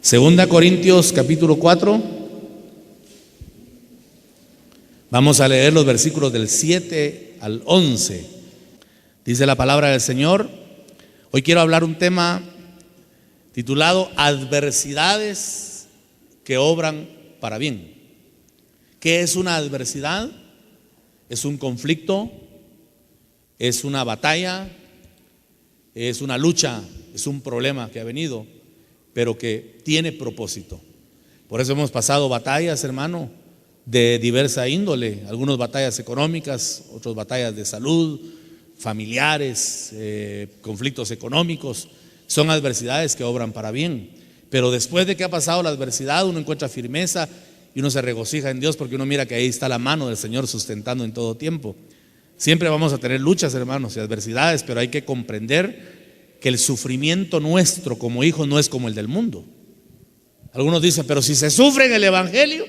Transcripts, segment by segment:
Segunda Corintios capítulo 4. Vamos a leer los versículos del 7 al 11. Dice la palabra del Señor. Hoy quiero hablar un tema titulado Adversidades que obran para bien. ¿Qué es una adversidad? Es un conflicto, es una batalla, es una lucha, es un problema que ha venido, pero que tiene propósito. Por eso hemos pasado batallas, hermano, de diversa índole. Algunas batallas económicas, otras batallas de salud, familiares, conflictos económicos. Son adversidades que obran para bien. Pero después de que ha pasado la adversidad, uno encuentra firmeza y uno se regocija en Dios, porque uno mira que ahí está la mano del Señor sustentando en todo tiempo. Siempre vamos a tener luchas, hermanos, y adversidades, pero hay que comprender que el sufrimiento nuestro como hijos no es como el del mundo. Algunos dicen, pero si se sufre en el Evangelio,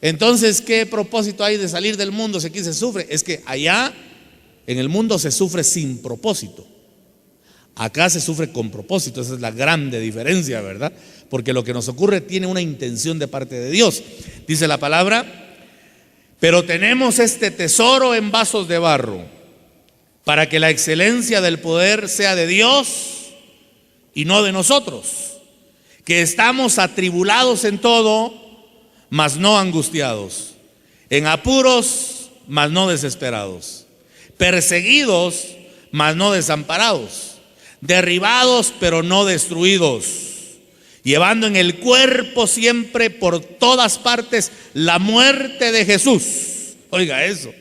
entonces ¿qué propósito hay de salir del mundo si aquí se sufre? Es que allá en el mundo se sufre sin propósito. Acá se sufre con propósito. Esa es la grande diferencia, ¿verdad? Porque lo que nos ocurre tiene una intención de parte de Dios. Dice la palabra: pero tenemos este tesoro en vasos de barro, para que la excelencia del poder sea de Dios y no de nosotros, que estamos atribulados en todo, mas no angustiados, en apuros, mas no desesperados, perseguidos, mas no desamparados, derribados, pero no destruidos, llevando en el cuerpo siempre por todas partes la muerte de Jesús. Oiga eso.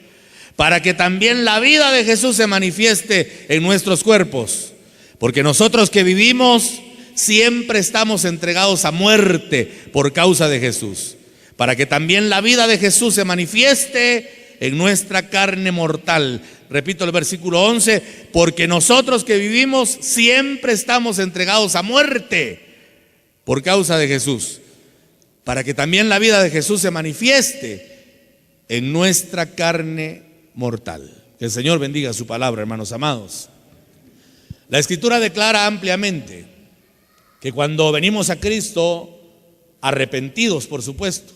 Para que también la vida de Jesús se manifieste en nuestros cuerpos. Porque nosotros que vivimos siempre estamos entregados a muerte por causa de Jesús. Para que también la vida de Jesús se manifieste en nuestra carne mortal. Repito el versículo 11. Porque nosotros que vivimos siempre estamos entregados a muerte por causa de Jesús. Para que también la vida de Jesús se manifieste en nuestra carne mortal. Que el Señor bendiga su palabra, hermanos amados. La Escritura declara ampliamente que cuando venimos a Cristo, arrepentidos por supuesto,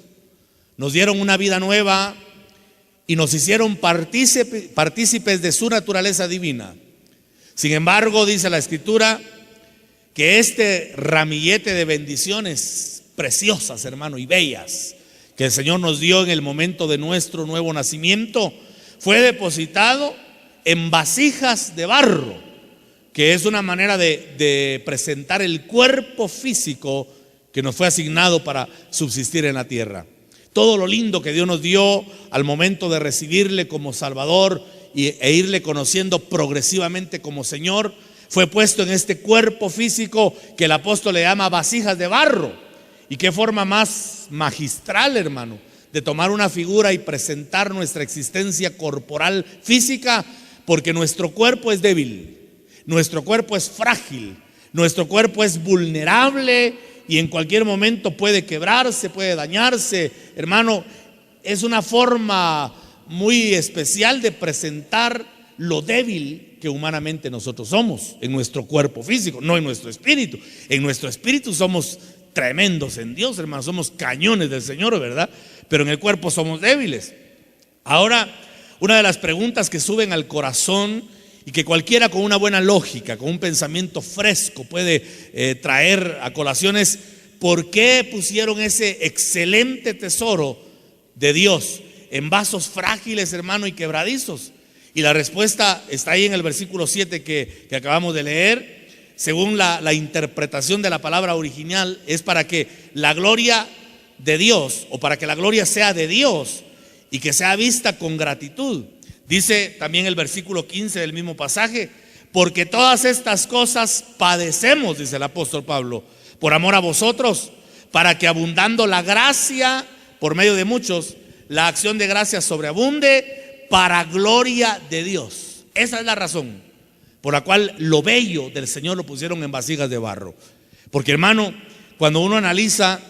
nos dieron una vida nueva y nos hicieron partícipes de su naturaleza divina. Sin embargo, dice la Escritura que este ramillete de bendiciones preciosas, hermano, y bellas, que el Señor nos dio en el momento de nuestro nuevo nacimiento, fue depositado en vasijas de barro, que es una manera de presentar el cuerpo físico que nos fue asignado para subsistir en la tierra. Todo lo lindo que Dios nos dio al momento de recibirle como Salvador e irle conociendo progresivamente como Señor, fue puesto en este cuerpo físico que el apóstol le llama vasijas de barro. Y qué forma más magistral, hermano, de tomar una figura y presentar nuestra existencia corporal física, porque nuestro cuerpo es débil, nuestro cuerpo es frágil, nuestro cuerpo es vulnerable y en cualquier momento puede quebrarse, puede dañarse. Hermano, es una forma muy especial de presentar lo débil que humanamente nosotros somos en nuestro cuerpo físico, no en nuestro espíritu. En nuestro espíritu somos tremendos en Dios, hermano, somos cañones del Señor, ¿verdad? Pero en el cuerpo somos débiles. Ahora, una de las preguntas que suben al corazón y que cualquiera con una buena lógica, con un pensamiento fresco puede traer a colación es: ¿por qué pusieron ese excelente tesoro de Dios en vasos frágiles, hermano, y quebradizos? Y la respuesta está ahí en el versículo 7 que acabamos de leer. Según la interpretación de la palabra original, es para que la gloria de Dios, o para que la gloria sea de Dios y que sea vista con gratitud. Dice también el versículo 15 del mismo pasaje: porque todas estas cosas padecemos, dice el apóstol Pablo, por amor a vosotros, para que abundando la gracia por medio de muchos, la acción de gracia sobreabunde para gloria de Dios. Esa es la razón por la cual lo bello del Señor lo pusieron en vasijas de barro. Porque, hermano, cuando uno analiza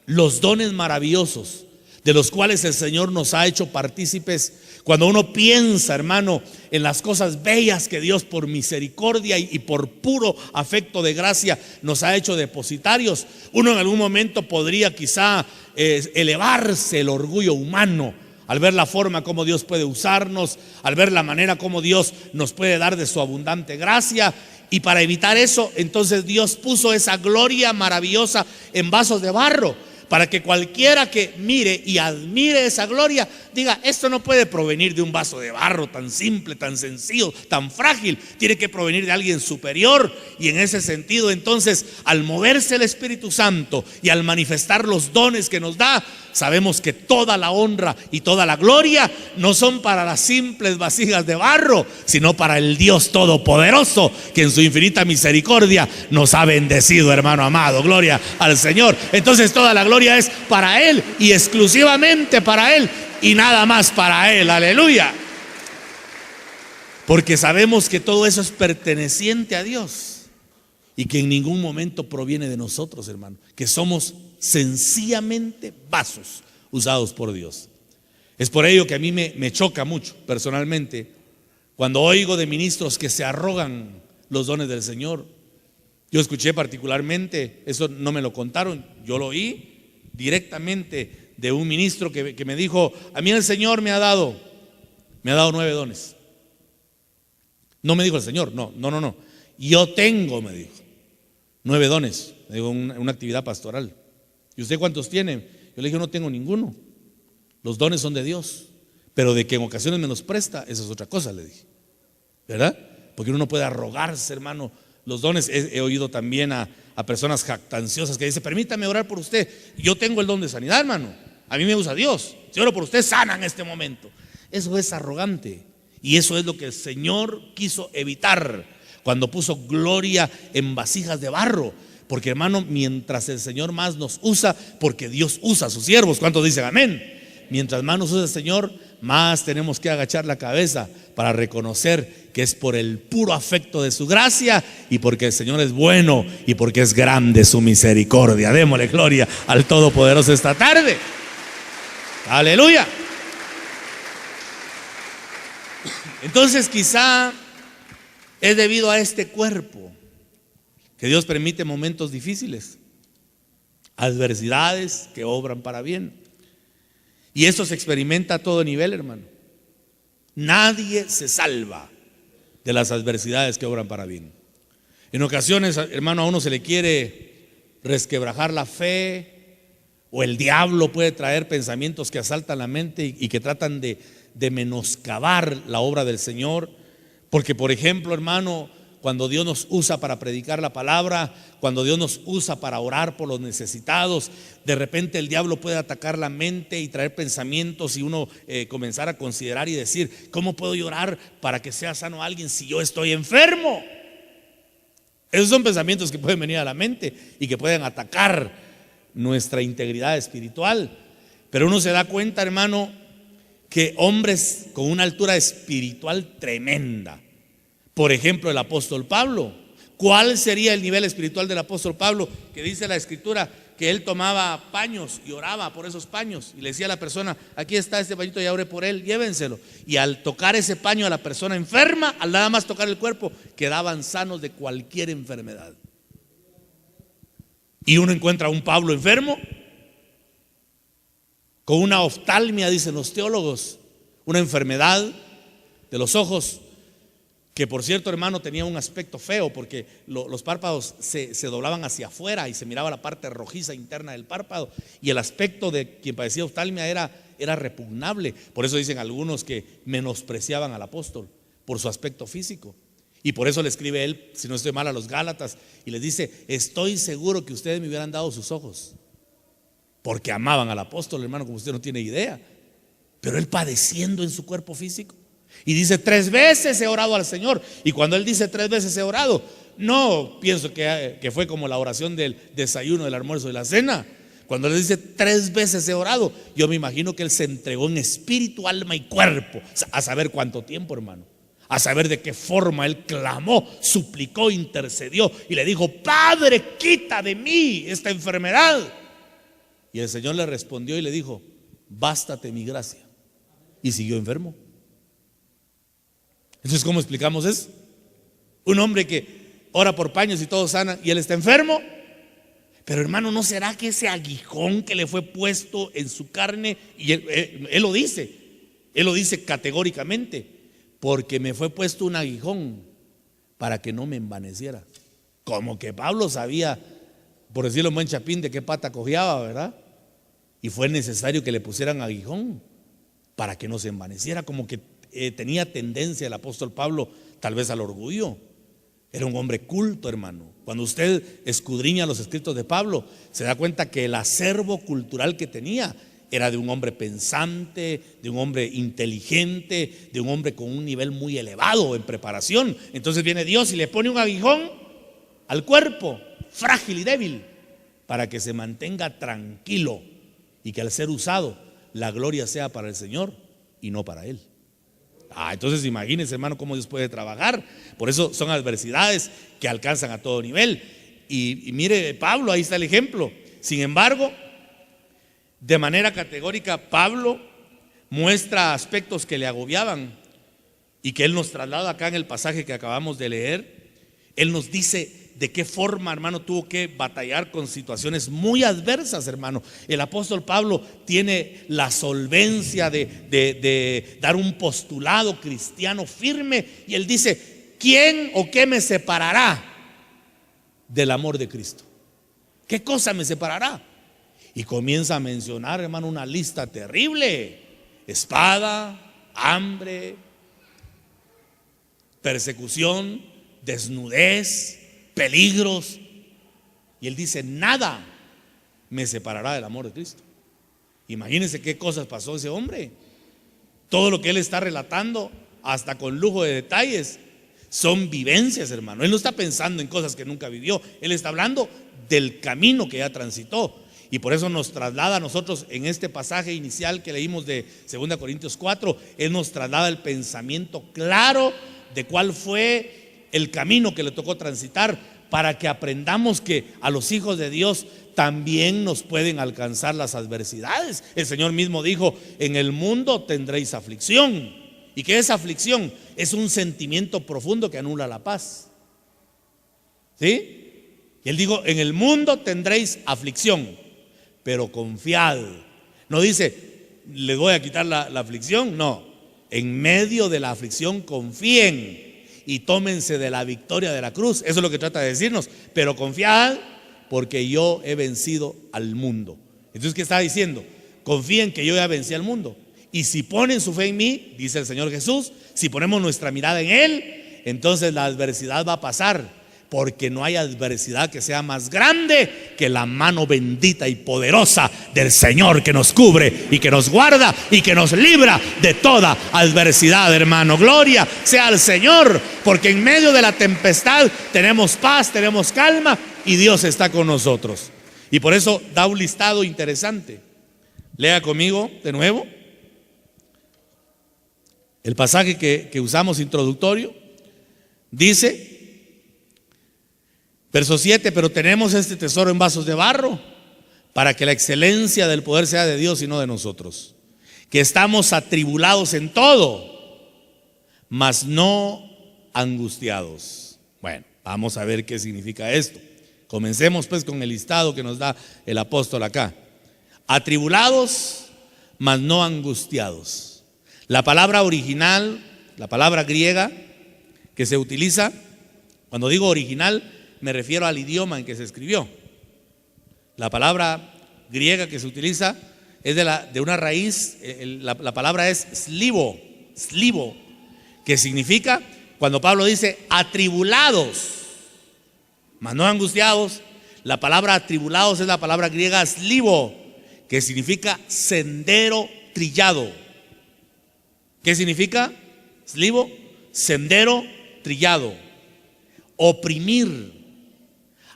los dones maravillosos de los cuales el Señor nos ha hecho partícipes. Cuando uno piensa, hermano, en las cosas bellas que Dios por misericordia y por puro afecto de gracia nos ha hecho depositarios, uno en algún momento podría quizá elevarse el orgullo humano al ver la forma como Dios puede usarnos, al ver la manera como Dios nos puede dar de su abundante gracia. Y para evitar eso, entonces Dios puso esa gloria maravillosa en vasos de barro, para que cualquiera que mire y admire esa gloria diga: esto no puede provenir de un vaso de barro tan simple, tan sencillo, tan frágil. Tiene que provenir de alguien superior. Y en ese sentido, entonces, al moverse el Espíritu Santo y al manifestar los dones que nos da, sabemos que toda la honra y toda la gloria no son para las simples vasijas de barro, sino para el Dios Todopoderoso, que en su infinita misericordia nos ha bendecido, hermano amado. Gloria al Señor. Entonces toda la gloria es para Él y exclusivamente para Él y nada más para Él. Aleluya. Porque sabemos que todo eso es perteneciente a Dios y que en ningún momento proviene de nosotros, hermano, que somos sencillamente vasos usados por Dios. Es por ello que a mí me choca mucho personalmente cuando oigo de ministros que se arrogan los dones del Señor. Yo escuché particularmente, eso no me lo contaron, yo lo oí directamente de un ministro que me dijo: a mí el Señor me ha dado 9 dones. No me dijo el Señor, no. Yo tengo, me dijo, 9 dones. Me dijo, una actividad pastoral. ¿Y usted cuántos tiene? Yo le dije: no tengo ninguno. Los dones son de Dios, pero de que en ocasiones me los presta, esa es otra cosa, le dije. ¿Verdad? Porque uno no puede arrogarse, hermano, los dones. He oído también a personas jactanciosas que dicen: permítame orar por usted. Yo tengo el don de sanidad, hermano. A mí me usa Dios. Si oro por usted, sana en este momento. Eso es arrogante. Y eso es lo que el Señor quiso evitar cuando puso gloria en vasijas de barro. Porque, hermano, mientras el Señor más nos usa, porque Dios usa a sus siervos. ¿Cuántos dicen amén? Mientras más nos usa el Señor, más tenemos que agachar la cabeza para reconocer que es por el puro afecto de su gracia y porque el Señor es bueno y porque es grande su misericordia. Démosle gloria al Todopoderoso esta tarde. Aleluya. Entonces quizá es debido a este cuerpo que Dios permite momentos difíciles, adversidades que obran para bien. Y eso se experimenta a todo nivel, hermano. Nadie se salva de las adversidades que obran para bien. En ocasiones, hermano, a uno se le quiere resquebrajar la fe, o el diablo puede traer pensamientos que asaltan la mente y que tratan de menoscabar la obra del Señor. Porque, por ejemplo, hermano, cuando Dios nos usa para predicar la palabra, cuando Dios nos usa para orar por los necesitados, de repente el diablo puede atacar la mente y traer pensamientos y uno comenzar a considerar y decir: ¿cómo puedo yo orar para que sea sano alguien si yo estoy enfermo? Esos son pensamientos que pueden venir a la mente y que pueden atacar nuestra integridad espiritual. Pero uno se da cuenta, hermano, que hombres con una altura espiritual tremenda, por ejemplo el apóstol Pablo. ¿Cuál sería el nivel espiritual del apóstol Pablo? Que dice la escritura que él tomaba paños y oraba por esos paños y le decía a la persona: aquí está este pañito, ya oré por él, llévenselo. Y al tocar ese paño a la persona enferma, al nada más tocar el cuerpo, quedaban sanos de cualquier enfermedad. Y uno encuentra a un Pablo enfermo con una oftalmia, dicen los teólogos, una enfermedad de los ojos, que por cierto, hermano, tenía un aspecto feo porque los párpados se doblaban hacia afuera y se miraba la parte rojiza interna del párpado, y el aspecto de quien padecía oftalmia era repugnable. Por eso dicen algunos que menospreciaban al apóstol por su aspecto físico. Y por eso le escribe él, si no estoy mal, a los Gálatas y les dice: estoy seguro que ustedes me hubieran dado sus ojos, porque amaban al apóstol, hermano, como usted no tiene idea. Pero él padeciendo en su cuerpo físico. Y dice: 3 veces he orado al Señor. Y cuando él dice 3 veces he orado, no pienso que fue como la oración del desayuno, del almuerzo y la cena. Cuando él dice 3 veces he orado, yo me imagino que él se entregó en espíritu, alma y cuerpo, a saber cuánto tiempo, hermano, a saber de qué forma él clamó, suplicó, intercedió y le dijo: Padre, quita de mí esta enfermedad. Y el Señor le respondió y le dijo: bástate mi gracia. Y siguió enfermo. Entonces, ¿cómo explicamos eso? Un hombre que ora por paños y todos sanan y él está enfermo. Pero hermano, ¿no será que ese aguijón que le fue puesto en su carne, y él lo dice categóricamente, porque me fue puesto un aguijón para que no me envaneciera? Como que Pablo sabía, por decirlo en buen chapín, de qué pata cojeaba, ¿verdad? Y fue necesario que le pusieran aguijón para que no se envaneciera. Como que tenía tendencia el apóstol Pablo tal vez al orgullo. Era un hombre culto, hermano. Cuando usted escudriña los escritos de Pablo, se da cuenta que el acervo cultural que tenía era de un hombre pensante, de un hombre inteligente, de un hombre con un nivel muy elevado en preparación. Entonces viene Dios y le pone un aguijón al cuerpo, frágil y débil, para que se mantenga tranquilo y que al ser usado la gloria sea para el Señor y no para él. Entonces imagínense, hermano, cómo Dios puede trabajar. Por eso son adversidades que alcanzan a todo nivel. Y mire, Pablo, ahí está el ejemplo. Sin embargo, de manera categórica, Pablo muestra aspectos que le agobiaban y que él nos traslada acá en el pasaje que acabamos de leer. Él nos dice de qué forma, hermano, tuvo que batallar con situaciones muy adversas, hermano. El apóstol Pablo tiene la solvencia de dar un postulado cristiano firme, y él dice: ¿quién o qué me separará del amor de Cristo? ¿Qué cosa me separará? Y comienza a mencionar, hermano, una lista terrible: espada, hambre, persecución, desnudez, peligros. Y él dice: nada me separará del amor de Cristo. Imagínense qué cosas pasó ese hombre. Todo lo que él está relatando, hasta con lujo de detalles, son vivencias, hermano. Él no está pensando en cosas que nunca vivió. Él está hablando del camino que ya transitó. Y por eso nos traslada a nosotros en este pasaje inicial que leímos de 2 Corintios 4. Él nos traslada el pensamiento claro de cuál fue el camino que le tocó transitar, para que aprendamos que a los hijos de Dios también nos pueden alcanzar las adversidades. El Señor mismo dijo: en el mundo tendréis aflicción. ¿Y qué es aflicción? Es un sentimiento profundo que anula la paz. ¿Sí? Y él dijo: en el mundo tendréis aflicción, pero confiad. No dice: les voy a quitar la aflicción. No, en medio de la aflicción confíen y tómense de la victoria de la cruz. Eso es lo que trata de decirnos. Pero confiad, porque yo he vencido al mundo. Entonces, ¿qué está diciendo? Confíen que yo ya vencí al mundo. Y si ponen su fe en mí, dice el Señor Jesús, si ponemos nuestra mirada en Él, entonces la adversidad va a pasar. Porque no hay adversidad que sea más grande que la mano bendita y poderosa del Señor, que nos cubre y que nos guarda y que nos libra de toda adversidad, hermano. Gloria sea al Señor, porque en medio de la tempestad tenemos paz, tenemos calma, y Dios está con nosotros. Y por eso da un listado interesante. Lea conmigo de nuevo el pasaje que usamos introductorio. Dice, verso 7: pero tenemos este tesoro en vasos de barro, para que la excelencia del poder sea de Dios y no de nosotros, que estamos atribulados en todo, mas no angustiados. Bueno, vamos a ver qué significa esto. Comencemos pues con el listado que nos da el apóstol acá. Atribulados, mas no angustiados. La palabra original, la palabra griega que se utiliza, cuando digo original, me refiero al idioma en que se escribió. La palabra griega que se utiliza es de una raíz, la palabra es slivo, que significa, cuando Pablo dice atribulados, mas no angustiados, la palabra atribulados es la palabra griega slivo, que significa sendero trillado. ¿Qué significa slivo? Sendero trillado. Oprimir,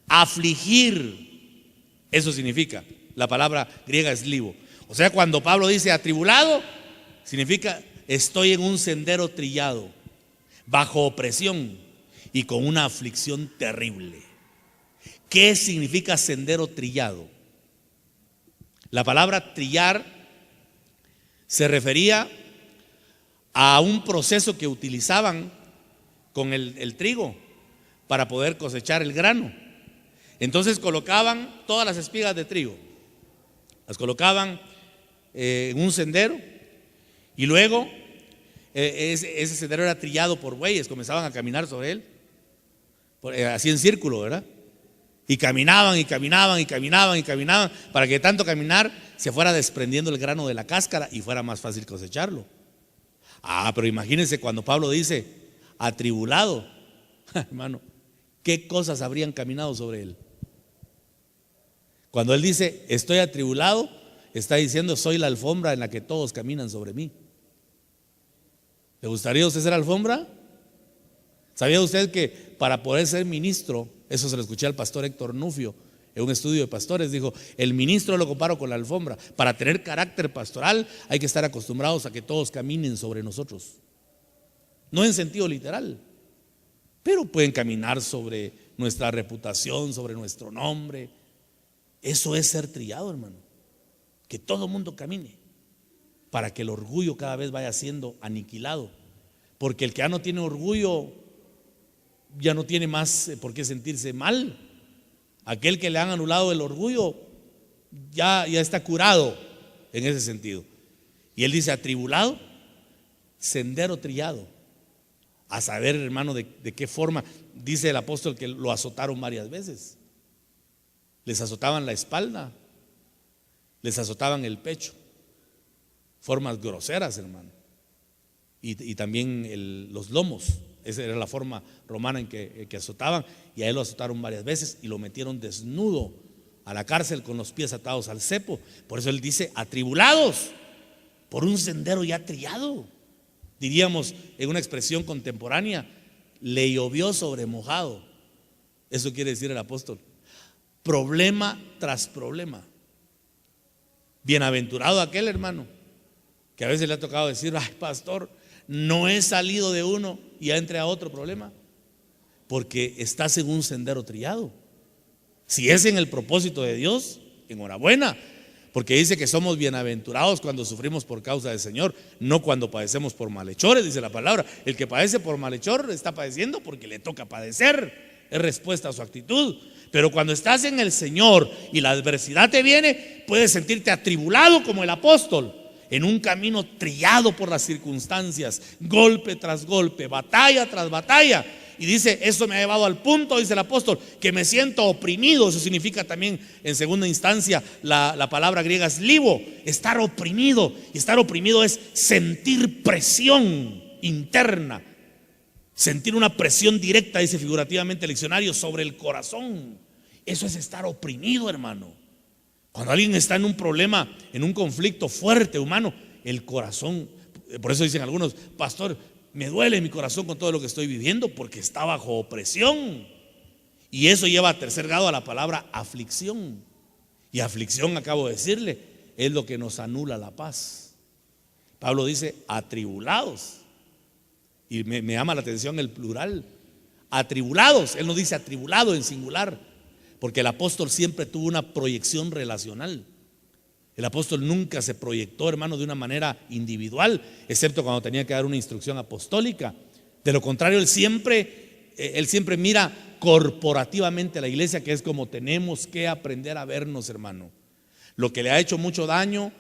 afligir, eso significa la palabra griega slivo. O sea, cuando Pablo dice atribulado, significa estoy en un sendero trillado, bajo opresión y con una aflicción terrible. ¿Qué significa sendero trillado? La palabra trillar Se refería a un proceso que utilizaban con el trigo para poder cosechar el grano. Entonces colocaban todas las espigas de trigo, las colocaban en un sendero, y luego ese sendero era trillado por bueyes, comenzaban a caminar sobre él, así en círculo, ¿verdad? Y caminaban y caminaban y caminaban y caminaban para que de tanto caminar se fuera desprendiendo el grano de la cáscara y fuera más fácil cosecharlo. Pero imagínense cuando Pablo dice atribulado, hermano, ¿qué cosas habrían caminado sobre él? Cuando él dice estoy atribulado, está diciendo soy la alfombra en la que todos caminan sobre mí. ¿Le gustaría a usted ser alfombra? ¿Sabía usted que para poder ser ministro, eso se lo escuché al pastor Héctor Nufio en un estudio de pastores, dijo, el ministro lo comparo con la alfombra. Para tener carácter pastoral hay que estar acostumbrados a que todos caminen sobre nosotros. No en sentido literal, pero pueden caminar sobre nuestra reputación, sobre nuestro nombre. Eso es ser trillado, hermano. Que todo mundo camine para que el orgullo cada vez vaya siendo aniquilado. Porque el que ya no tiene orgullo ya no tiene más por qué sentirse mal. Aquel que le han anulado el orgullo ya está curado en ese sentido. Y él dice atribulado, sendero trillado. A saber, hermano, de qué forma. Dice el apóstol que lo azotaron varias veces. Les azotaban la espalda, les azotaban el pecho, formas groseras, hermano. Y también los lomos. Esa era la forma romana en que azotaban. Y a él lo azotaron varias veces y lo metieron desnudo a la cárcel con los pies atados al cepo. Por eso él dice atribulados por un sendero ya trillado. Diríamos en una expresión contemporánea, le llovió sobre mojado. Eso quiere decir el apóstol. Problema tras problema. Bienaventurado aquel hermano que a veces le ha tocado decir, ay pastor, no he salido de uno y ya entré a otro problema, porque estás en un sendero trillado. Si es en el propósito de Dios, enhorabuena, porque dice que somos bienaventurados cuando sufrimos por causa del Señor, no cuando padecemos por malhechores, dice la palabra. El que padece por malhechor está padeciendo porque le toca padecer, es respuesta a su actitud. Pero cuando estás en el Señor y la adversidad te viene, puedes sentirte atribulado como el apóstol, en un camino trillado por las circunstancias, golpe tras golpe, batalla tras batalla. Y dice, eso me ha llevado al punto, dice el apóstol, que me siento oprimido. Eso significa también en segunda instancia la palabra griega es libo, estar oprimido. Y estar oprimido es sentir presión interna, sentir una presión directa, dice figurativamente el diccionario, sobre el corazón. Eso es estar oprimido, hermano. Cuando alguien está en un problema, en un conflicto fuerte humano, el corazón, por eso dicen algunos, pastor, me duele mi corazón con todo lo que estoy viviendo porque está bajo opresión. Y eso lleva a tercer grado a la palabra aflicción. Y aflicción, acabo de decirle, es lo que nos anula la paz. Pablo dice atribulados. Y me llama la atención el plural. Atribulados, él no dice atribulado en singular, porque el apóstol siempre tuvo una proyección relacional. El apóstol nunca se proyectó, hermano, de una manera individual, excepto cuando tenía que dar una instrucción apostólica. De lo contrario, él siempre mira corporativamente a la iglesia, que es como tenemos que aprender a vernos, hermano. Lo que le ha hecho mucho daño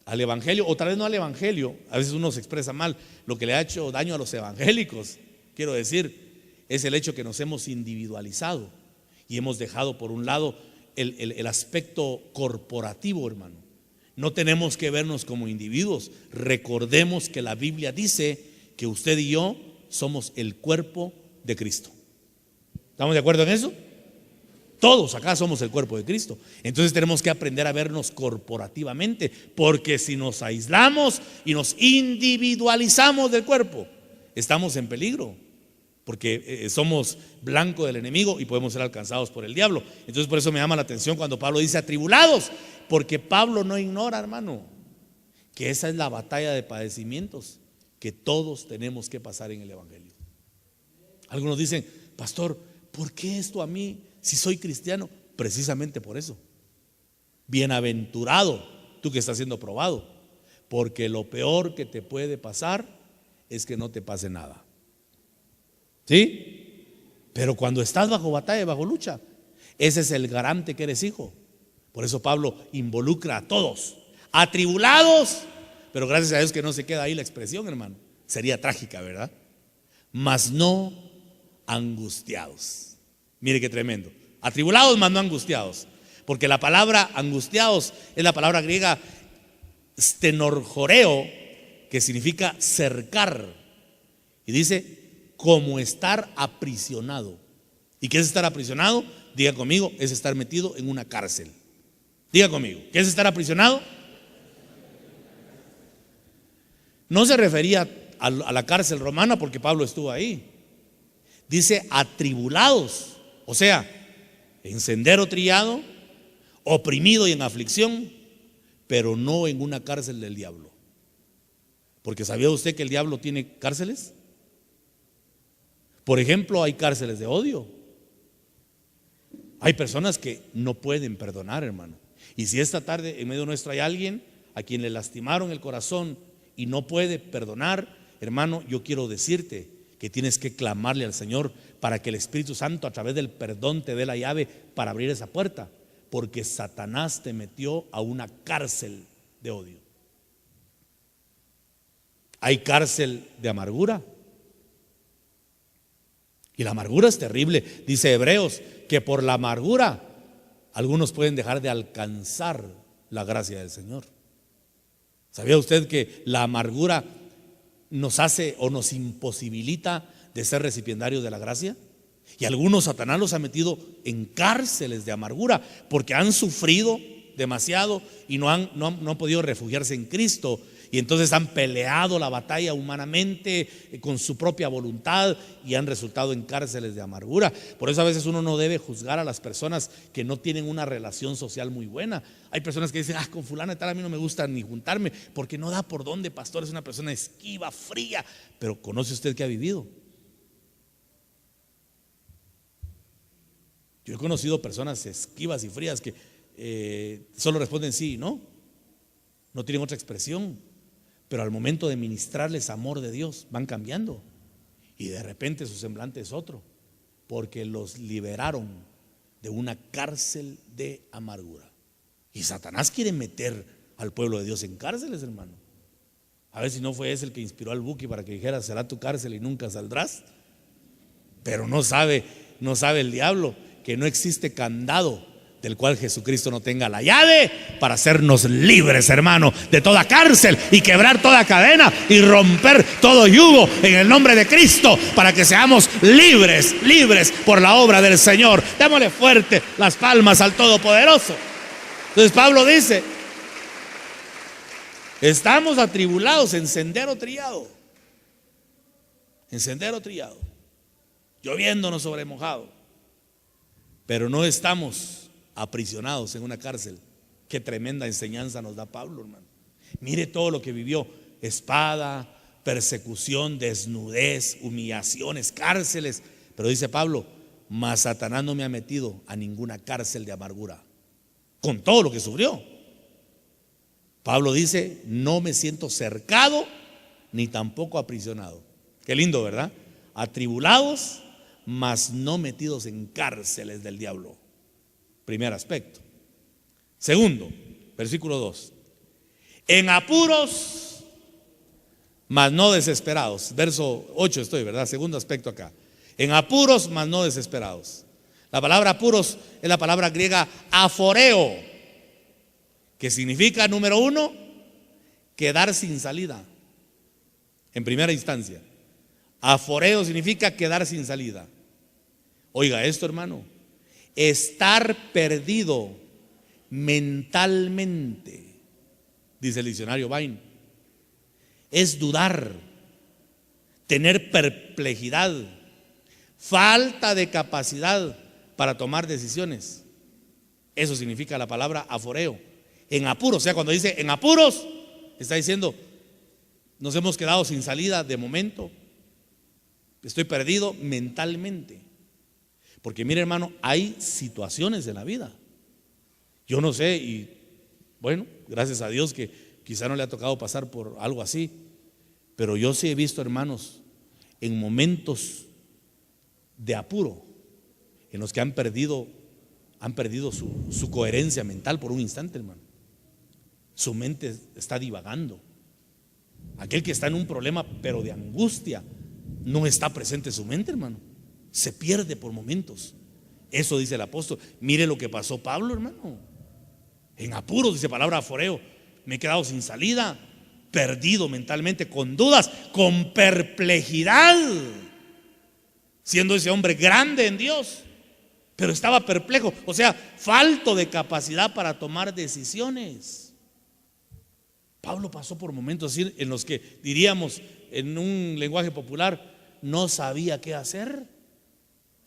al evangelio, o tal vez no al evangelio, a veces uno se expresa mal, lo que le ha hecho daño a los evangélicos, quiero decir, es el hecho que nos hemos individualizado y hemos dejado por un lado el aspecto corporativo, hermano. No tenemos que vernos como individuos. Recordemos que la Biblia dice que usted y yo somos el cuerpo de Cristo. ¿Estamos de acuerdo en eso? Todos acá somos el cuerpo de Cristo. Entonces tenemos que aprender a vernos corporativamente, porque si nos aislamos y nos individualizamos del cuerpo, estamos en peligro, porque somos blanco del enemigo y podemos ser alcanzados por el diablo. Entonces por eso me llama la atención cuando Pablo dice atribulados, porque Pablo no ignora, hermano, que esa es la batalla de padecimientos que todos tenemos que pasar en el evangelio. Algunos dicen, pastor, ¿por qué esto a mí si soy cristiano? Precisamente por eso. Bienaventurado tú que estás siendo probado, porque lo peor que te puede pasar es que no te pase nada. ¿Sí? Pero cuando estás bajo batalla, bajo lucha, ese es el garante que eres hijo. Por eso Pablo involucra a todos, atribulados, pero gracias a Dios que no se queda ahí la expresión, hermano. Sería trágica, ¿verdad? Mas no angustiados. Mire qué tremendo. Atribulados, mas no angustiados. Porque la palabra angustiados es la palabra griega stenorjoreo, que significa cercar. Y dice, como estar aprisionado. ¿Y qué es estar aprisionado? Diga conmigo, es estar metido en una cárcel. Diga conmigo, ¿qué es estar aprisionado? No se refería a la cárcel romana porque Pablo estuvo ahí. Dice atribulados, o sea, en sendero trillado, oprimido y en aflicción, pero no en una cárcel del diablo. Porque ¿sabía usted que el diablo tiene cárceles? Por ejemplo, hay cárceles de odio. Hay personas que no pueden perdonar, hermano. Y si esta tarde en medio nuestro hay alguien a quien le lastimaron el corazón y no puede perdonar, hermano, yo quiero decirte que tienes que clamarle al Señor para que el Espíritu Santo a través del perdón te dé la llave para abrir esa puerta, porque Satanás te metió a una cárcel de odio. Hay cárcel de amargura. Y la amargura es terrible. Dice Hebreos que por la amargura algunos pueden dejar de alcanzar la gracia del Señor. ¿Sabía usted que la amargura nos hace o nos imposibilita de ser recipiendarios de la gracia? Y algunos Satanás los ha metido en cárceles de amargura porque han sufrido demasiado y no han podido refugiarse en Cristo. Y entonces han peleado la batalla humanamente con su propia voluntad y han resultado en cárceles de amargura. Por eso a veces uno no debe juzgar a las personas que no tienen una relación social muy buena. Hay personas que dicen, con fulana y tal a mí no me gusta ni juntarme porque no da por dónde, pastor, es una persona esquiva, fría. Pero ¿conoce usted qué ha vivido? Yo he conocido personas esquivas y frías que solo responden sí y no tienen otra expresión. Pero al momento de ministrarles amor de Dios, van cambiando. Y de repente su semblante es otro, porque los liberaron de una cárcel de amargura. Y Satanás quiere meter al pueblo de Dios en cárceles, hermano. A ver si no fue ese el que inspiró al Buki para que dijera, será tu cárcel y nunca saldrás. Pero no sabe el diablo que no existe candado del cual Jesucristo no tenga la llave para hacernos libres, hermano, de toda cárcel y quebrar toda cadena y romper todo yugo en el nombre de Cristo, para que seamos libres por la obra del Señor. Démosle fuerte las palmas al Todopoderoso. Entonces Pablo dice, estamos atribulados en sendero trillado, lloviéndonos sobre mojado, pero no estamos aprisionados en una cárcel. Qué tremenda enseñanza nos da Pablo, hermano. Mire todo lo que vivió: espada, persecución, desnudez, humillaciones, cárceles. Pero dice Pablo, mas Satanás no me ha metido a ninguna cárcel de amargura. Con todo lo que sufrió, Pablo dice, no me siento cercado ni tampoco aprisionado. Qué lindo, ¿verdad? Atribulados, mas no metidos en cárceles del diablo. Primer aspecto. Segundo, versículo 2. En apuros, mas no desesperados. Verso 8 estoy, ¿verdad? Segundo aspecto acá. En apuros, mas no desesperados. La palabra apuros es la palabra griega aforeo, que significa, número 1, quedar sin salida. En primera instancia, aforeo significa quedar sin salida. Oiga esto, hermano: estar perdido mentalmente, dice el diccionario Bain, es dudar, tener perplejidad, falta de capacidad para tomar decisiones. Eso significa la palabra aforeo. En apuros, o sea, cuando dice en apuros, está diciendo, nos hemos quedado sin salida de momento, estoy perdido mentalmente. Porque mire, hermano, hay situaciones en la vida. Yo no sé, y bueno, gracias a Dios que quizá no le ha tocado pasar por algo así, pero yo sí he visto, hermanos, en momentos de apuro, en los que han perdido su coherencia mental por un instante, hermano. Su mente está divagando. Aquel que está en un problema, pero de angustia, no está presente su mente, hermano. Se pierde por momentos. Eso dice el apóstol. Mire lo que pasó Pablo, hermano. En apuros, dice palabra aforeo. Me he quedado sin salida, perdido mentalmente, con dudas, con perplejidad, siendo ese hombre grande en Dios, pero estaba perplejo, o sea, falto de capacidad para tomar decisiones. Pablo pasó por momentos así en los que, diríamos en un lenguaje popular, no sabía qué hacer.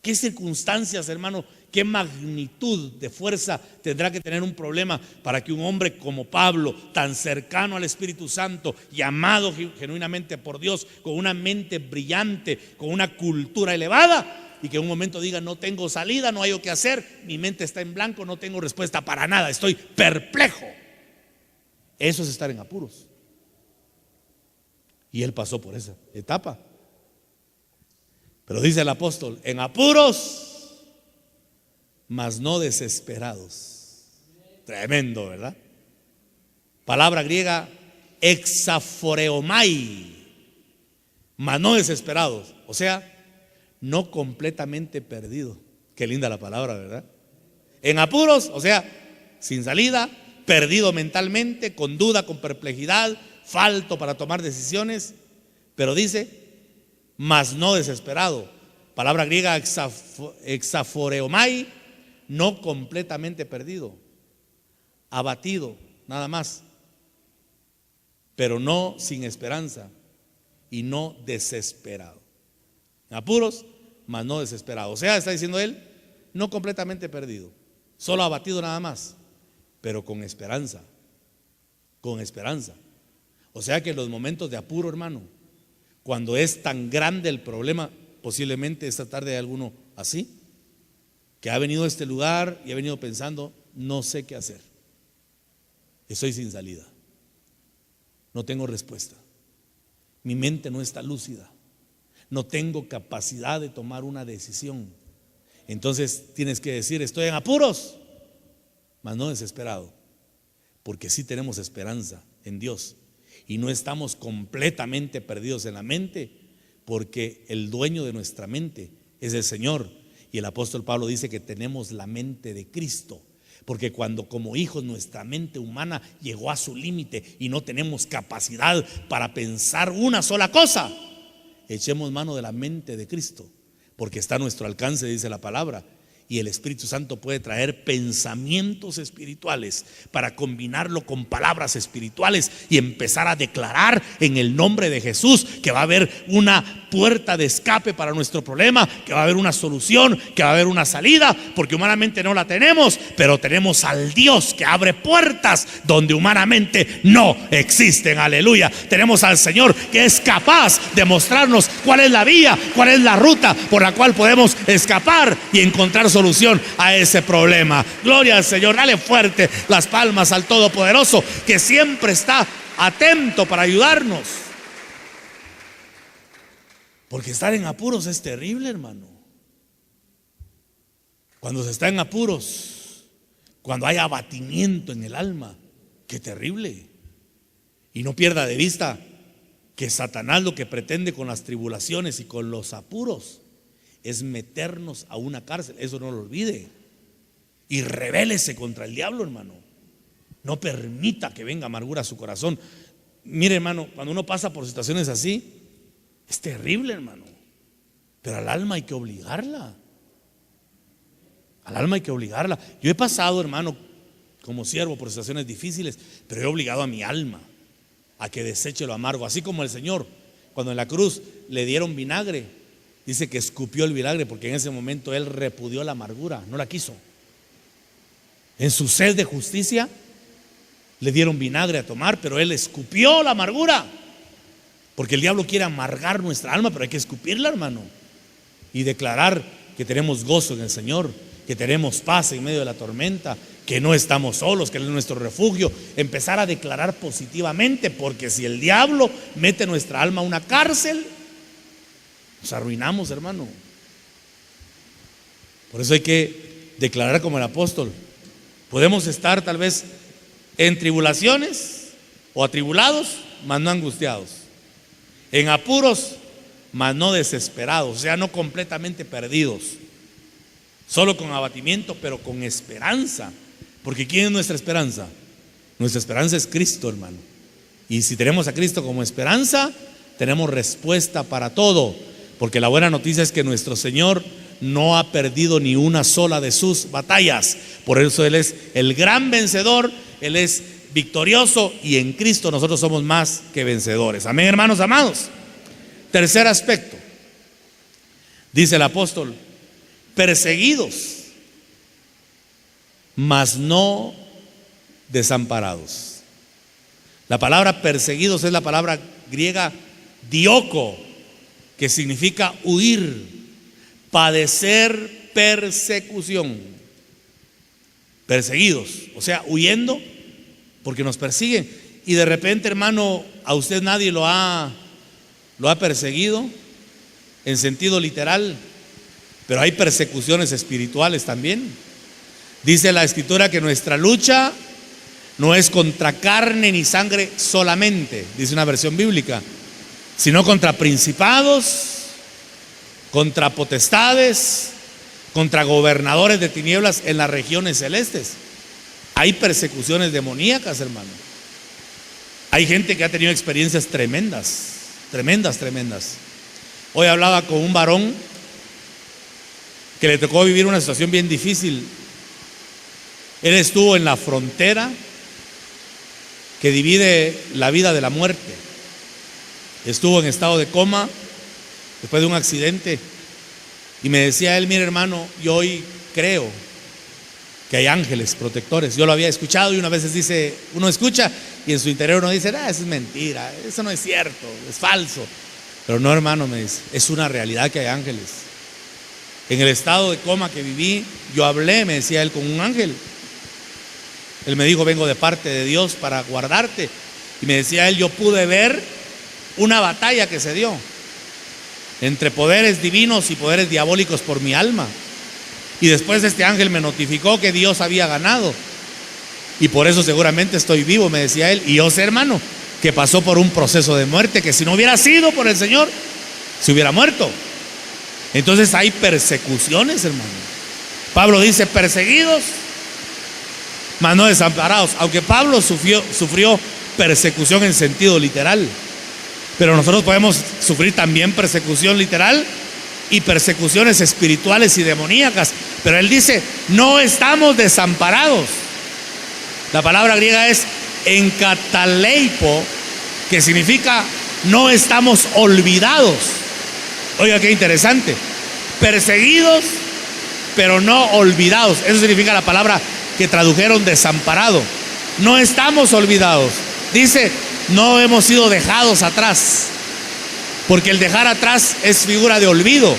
¿Qué circunstancias, hermano? ¿Qué magnitud de fuerza tendrá que tener un problema para que un hombre como Pablo, tan cercano al Espíritu Santo, llamado genuinamente por Dios, con una mente brillante, con una cultura elevada, y que en un momento diga: no tengo salida, no hay qué hacer, mi mente está en blanco, no tengo respuesta para nada, estoy perplejo? Eso es estar en apuros. Y él pasó por esa etapa. Pero dice el apóstol: en apuros, mas no desesperados. Tremendo, ¿verdad? Palabra griega exaforeomai, mas no desesperados. O sea, no completamente perdido. Qué linda la palabra, ¿verdad? En apuros, o sea, sin salida, perdido mentalmente, con duda, con perplejidad, falto para tomar decisiones. Pero dice: mas no desesperado. Palabra griega exaforeomai, no completamente perdido, abatido, nada más, pero no sin esperanza y no desesperado. En apuros, mas no desesperado. O sea, está diciendo él, no completamente perdido, solo abatido nada más, pero con esperanza, con esperanza. O sea que en los momentos de apuro, hermano, cuando es tan grande el problema, posiblemente esta tarde hay alguno así, que ha venido a este lugar y ha venido pensando: no sé qué hacer, estoy sin salida, no tengo respuesta, mi mente no está lúcida, no tengo capacidad de tomar una decisión. Entonces tienes que decir: estoy en apuros, mas no desesperado, porque sí tenemos esperanza en Dios. Y no estamos completamente perdidos en la mente, porque el dueño de nuestra mente es el Señor. Y el apóstol Pablo dice que tenemos la mente de Cristo, porque cuando como hijos nuestra mente humana llegó a su límite y no tenemos capacidad para pensar una sola cosa, echemos mano de la mente de Cristo, porque está a nuestro alcance, dice la palabra. Y el Espíritu Santo puede traer pensamientos espirituales para combinarlo con palabras espirituales y empezar a declarar en el nombre de Jesús que va a haber una puerta de escape para nuestro problema, que va a haber una solución, que va a haber una salida, porque humanamente no la tenemos, pero tenemos al Dios que abre puertas donde humanamente no existen. Aleluya. Tenemos al Señor que es capaz de mostrarnos cuál es la vía, cuál es la ruta por la cual podemos escapar y encontrar solución a ese problema. Gloria al Señor. Dale fuerte las palmas al Todopoderoso, que siempre está atento para ayudarnos. Porque estar en apuros es terrible, hermano. Cuando se está en apuros, cuando hay abatimiento en el alma, qué terrible. Y no pierda de vista que Satanás lo que pretende con las tribulaciones y con los apuros es meternos a una cárcel. Eso no lo olvide. Y rebélese contra el diablo, hermano. No permita que venga amargura a su corazón. Mire, hermano, cuando uno pasa por situaciones así, es terrible, hermano. Pero al alma hay que obligarla. Al alma hay que obligarla. Yo he pasado, hermano, como siervo por situaciones difíciles, pero he obligado a mi alma a que deseche lo amargo. Así como el Señor, cuando en la cruz le dieron vinagre, dice que escupió el vinagre, porque en ese momento Él repudió la amargura, no la quiso. En su sed de justicia le dieron vinagre a tomar, pero Él escupió la amargura. Porque el diablo quiere amargar nuestra alma, pero hay que escupirla, hermano, y declarar que tenemos gozo en el Señor, que tenemos paz en medio de la tormenta, que no estamos solos, que Él es nuestro refugio. Empezar a declarar positivamente, porque si el diablo mete nuestra alma a una cárcel, nos arruinamos, hermano. Por eso hay que declarar como el apóstol. Podemos estar tal vez en tribulaciones o atribulados, mas no angustiados, en apuros, mas no desesperados, o sea, no completamente perdidos, solo con abatimiento, pero con esperanza. Porque ¿quién es nuestra esperanza? Nuestra esperanza es Cristo, hermano. Y si tenemos a Cristo como esperanza, tenemos respuesta para todo. Porque la buena noticia es que nuestro Señor no ha perdido ni una sola de sus batallas. Por eso Él es el gran vencedor, Él es victorioso, y en Cristo nosotros somos más que vencedores. Amén, hermanos amados. Tercer aspecto, dice el apóstol: perseguidos, mas no desamparados. La palabra perseguidos es la palabra griega dioko, que significa huir, padecer persecución. Perseguidos, o sea, huyendo porque nos persiguen. Y de repente, hermano, a usted nadie lo ha perseguido en sentido literal, pero hay persecuciones espirituales también. Dice la Escritura que nuestra lucha no es contra carne ni sangre solamente, dice una versión bíblica, sino contra principados, contra potestades, contra gobernadores de tinieblas en las regiones celestes. Hay persecuciones demoníacas, hermano. Hay gente que ha tenido experiencias tremendas. Hoy hablaba con un varón que le tocó vivir una situación bien difícil. Él estuvo en la frontera que divide la vida de la muerte. Estuvo en estado de coma después de un accidente, y me decía él: mire, hermano, yo hoy creo que hay ángeles protectores. Yo lo había escuchado, y unas veces dice, uno escucha y en su interior uno dice: eso es mentira, eso no es cierto, es falso. Pero no, hermano, me dice, es una realidad que hay ángeles. En el estado de coma que viví, yo hablé, me decía él, con un ángel. Él me dijo: vengo de parte de Dios para guardarte. Y me decía él: yo pude ver una batalla que se dio entre poderes divinos y poderes diabólicos por mi alma. Y después este ángel me notificó que Dios había ganado, y por eso seguramente estoy vivo, me decía él. Y yo sé, hermano, que pasó por un proceso de muerte, que si no hubiera sido por el Señor, se hubiera muerto. Entonces hay persecuciones, hermano. Pablo dice: perseguidos, mas no desamparados. Aunque Pablo sufrió persecución en sentido literal, pero nosotros podemos sufrir también persecución literal y persecuciones espirituales y demoníacas. Pero él dice: no estamos desamparados. La palabra griega es enkataleipo, que significa no estamos olvidados. Oiga, qué interesante. Perseguidos, pero no olvidados. Eso significa la palabra que tradujeron desamparado. No estamos olvidados. Dice: no hemos sido dejados atrás, porque el dejar atrás es figura de olvido,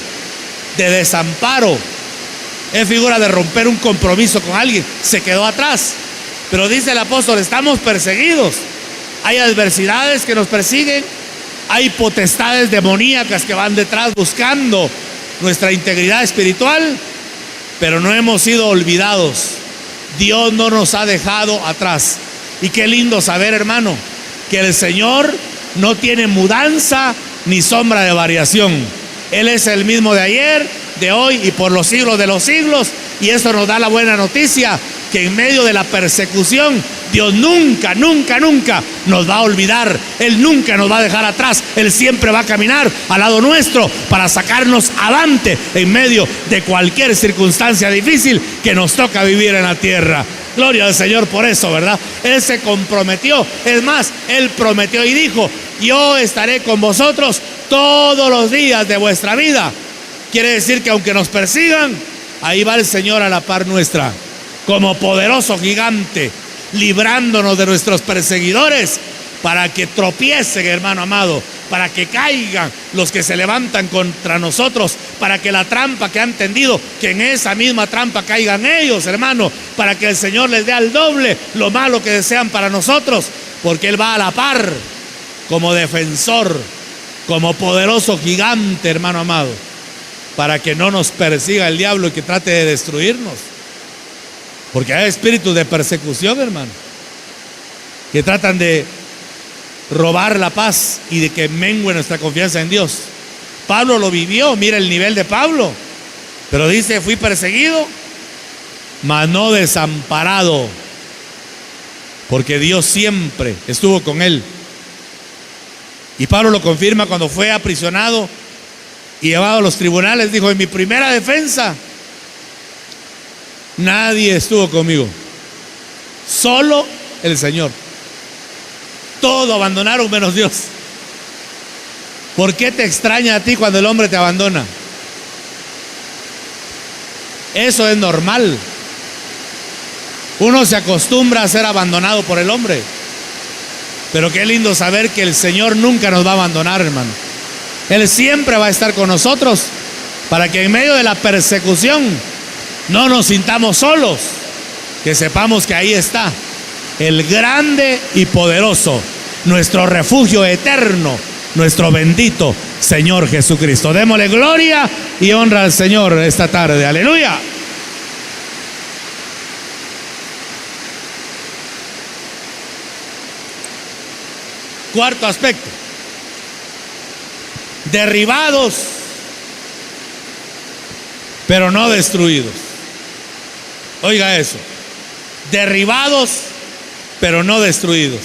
de desamparo, es figura de romper un compromiso con alguien. Se quedó atrás. Pero dice el apóstol: estamos perseguidos. Hay adversidades que nos persiguen, hay potestades demoníacas que van detrás buscando nuestra integridad espiritual, pero no hemos sido olvidados. Dios no nos ha dejado atrás. Y qué lindo saber, hermano, que el Señor no tiene mudanza ni sombra de variación. Él es el mismo de ayer, de hoy y por los siglos de los siglos. Y eso nos da la buena noticia, que en medio de la persecución, Dios nunca nos va a olvidar. Él nunca nos va a dejar atrás. Él siempre va a caminar al lado nuestro para sacarnos adelante en medio de cualquier circunstancia difícil que nos toca vivir en la tierra. Gloria al Señor por eso, ¿verdad? Él se comprometió. Es más, Él prometió y dijo: yo estaré con vosotros todos los días de vuestra vida. Quiere decir que aunque nos persigan, ahí va el Señor a la par nuestra, como poderoso gigante, librándonos de nuestros perseguidores para que tropiecen, hermano amado, para que caigan los que se levantan contra nosotros, para que la trampa que han tendido, que en esa misma trampa caigan ellos, hermano, para que el Señor les dé al doble lo malo que desean para nosotros, porque Él va a la par como defensor, como poderoso gigante, hermano amado, para que no nos persiga el diablo y que trate de destruirnos. Porque hay espíritus de persecución, hermano, que tratan de robar la paz y de que mengue nuestra confianza en Dios. Pablo lo vivió, mira el nivel de Pablo, pero dice: fui perseguido, mas no desamparado, porque Dios siempre estuvo con él. Y Pablo lo confirma cuando fue aprisionado y llevado a los tribunales. Dijo: en mi primera defensa nadie estuvo conmigo, solo el Señor. Todo abandonaron menos Dios. ¿Por qué te extraña a ti cuando el hombre te abandona? Eso es normal. Uno se acostumbra a ser abandonado por el hombre, pero qué lindo saber que el Señor nunca nos va a abandonar, hermano. Él siempre va a estar con nosotros, para que en medio de la persecución no nos sintamos solos, que sepamos que ahí está el grande y poderoso, nuestro refugio eterno, nuestro bendito Señor Jesucristo. Démosle gloria y honra al Señor esta tarde. Aleluya. Cuarto aspecto: derribados, pero no destruidos. Oiga eso: derribados, pero no destruidos.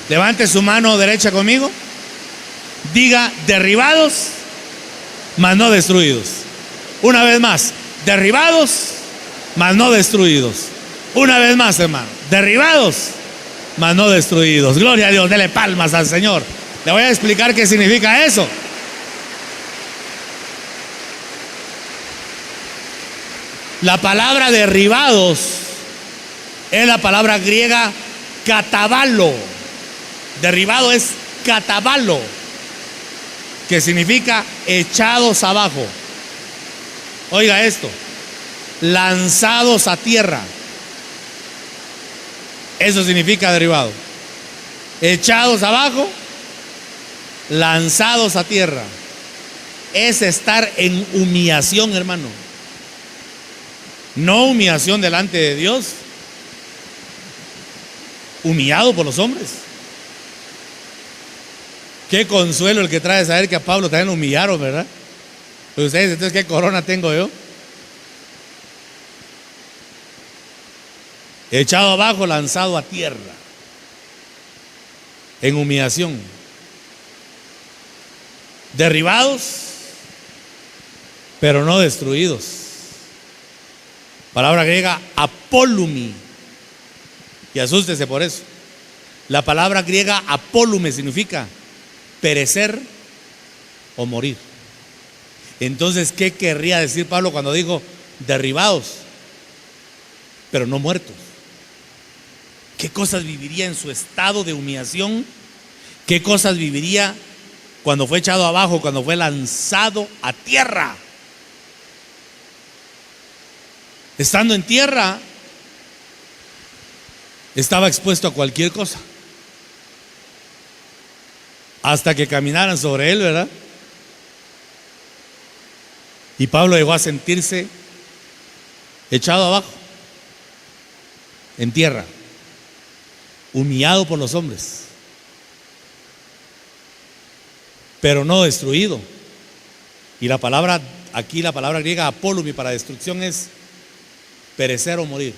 Levante su mano derecha conmigo. Diga: derribados, mas no destruidos. Una vez más: derribados, mas no destruidos. Una vez más, hermano: derribados, mas no destruidos. Gloria a Dios, dele palmas al Señor. Le voy a explicar qué significa eso. La palabra derribados es la palabra griega katabalo. Derribado es katabalo, que significa echados abajo. Oiga esto: lanzados a tierra. Eso significa derribado. Echados abajo, lanzados a tierra. Es estar en humillación, hermano. No humillación delante de Dios, humillado por los hombres. Qué consuelo el que trae saber que a Pablo también lo humillaron, ¿verdad? Pues ustedes, entonces, ¿qué corona tengo yo? Echado abajo, lanzado a tierra, en humillación. Derribados, pero no destruidos. Palabra griega apólumi. Y asústese por eso. La palabra griega apólume significa perecer o morir. Entonces, ¿qué querría decir Pablo cuando dijo derribados, pero no muertos? ¿Qué cosas viviría en su estado de humillación? ¿Qué cosas viviría cuando fue echado abajo, cuando fue lanzado a tierra? Estando en tierra, estaba expuesto a cualquier cosa, hasta que caminaran sobre él, ¿verdad? Y Pablo llegó a sentirse echado abajo, en tierra, humillado por los hombres, pero no destruido. Y la palabra, aquí la palabra griega apólumi para destrucción es perecer o morir.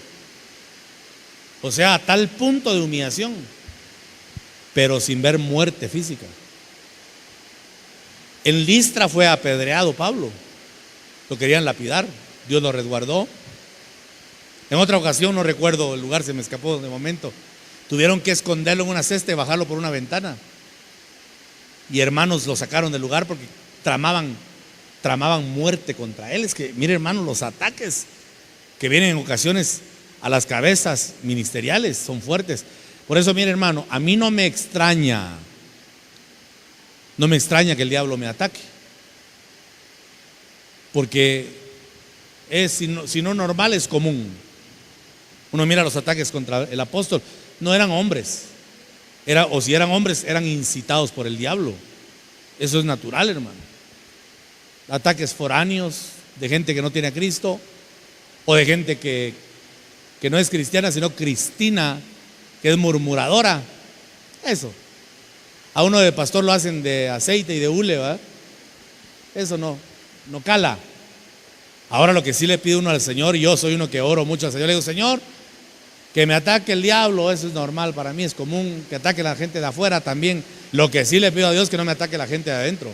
O sea, a tal punto de humillación, pero sin ver muerte física. En Listra fue apedreado Pablo, lo querían lapidar, Dios lo resguardó. En otra ocasión, no recuerdo el lugar, se me escapó de momento, tuvieron que esconderlo en una cesta y bajarlo por una ventana. Y hermanos lo sacaron del lugar porque tramaban muerte contra él. Es que, mire, hermanos, los ataques que vienen en ocasiones a las cabezas ministeriales son fuertes. Por eso, mire, hermano, a mí no me extraña que el diablo me ataque, porque es, si no normal, es común. Uno mira los ataques contra el apóstol, no eran hombres, o si eran hombres, eran incitados por el diablo. Eso es natural, hermano. Ataques foráneos de gente que no tiene a Cristo, o de gente que no es cristiana, sino cristina, que es murmuradora. Eso. A uno de pastor lo hacen de aceite y de hule, ¿verdad? Eso no cala. Ahora lo que sí le pide uno al Señor, y yo soy uno que oro mucho al Señor, le digo: Señor, que me ataque el diablo, eso es normal para mí, es común. Que ataque la gente de afuera también. Lo que sí le pido a Dios, que no me ataque la gente de adentro,